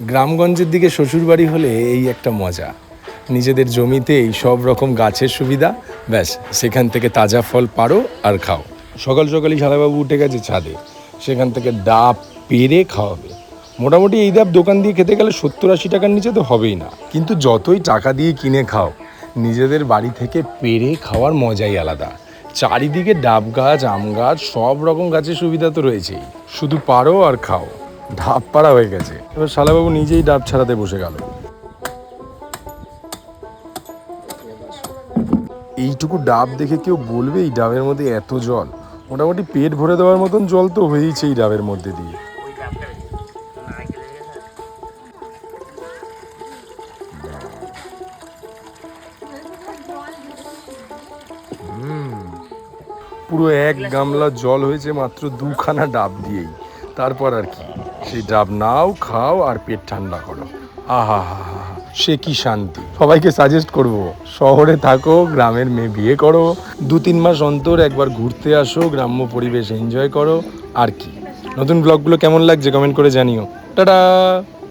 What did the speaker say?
গ্রামগঞ্জের দিকে শ্বশুরবাড়ি হলে এই একটা মজা, নিজেদের জমিতেই সব রকম গাছের সুবিধা, ব্যাস সেখান থেকে তাজা ফল পারো আর খাও। সকাল সকালই শালাবাবু উঠে গেছে ছাদে, সেখান থেকে ডাব পেরে খাওয়াবে। মোটামুটি এই ডাব দোকান দিয়ে খেতে গেলে 70-80 টাকার নিচে তো হবেই না, কিন্তু যতই টাকা দিয়ে কিনে খাও, নিজেদের বাড়ি থেকে পেরে খাওয়ার মজাই আলাদা। চারিদিকে ডাব গাছ, আম গাছ, সব রকম গাছের সুবিধা তো রয়েছেই, শুধু পারো আর খাও। ডাব পাড়া হয়ে গেছে, এবার শালাবাবু নিজেই ডাব ছাড়াতে বসে গেল। এইটুকু ডাব দেখে কেউ বলবে এই ডাবের মধ্যে এত জল? মোটামুটি পেট ভরে দেওয়ার মতন জল তো হয়েইছে এই ডাবের মধ্যে দিয়ে। পুরো এক গামলা জল হয়েছে মাত্র 2খানা ডাব দিয়েই। তারপর আর কি, সেই ডাব নাও, খাও আর পেট ঠান্ডা করো। আহা হা হা, সে কি শান্তি। সবাইকে সাজেস্ট করব, শহরে থাকো, গ্রামের মেয়ে বিয়ে করো, 2-3 মাস অন্তর একবার ঘুরতে আসো, গ্রাম্য পরিবেশ এনজয় করো। আর কি, নতুন ব্লগগুলো কেমন লাগছে কমেন্ট করে জানিও। টাটা।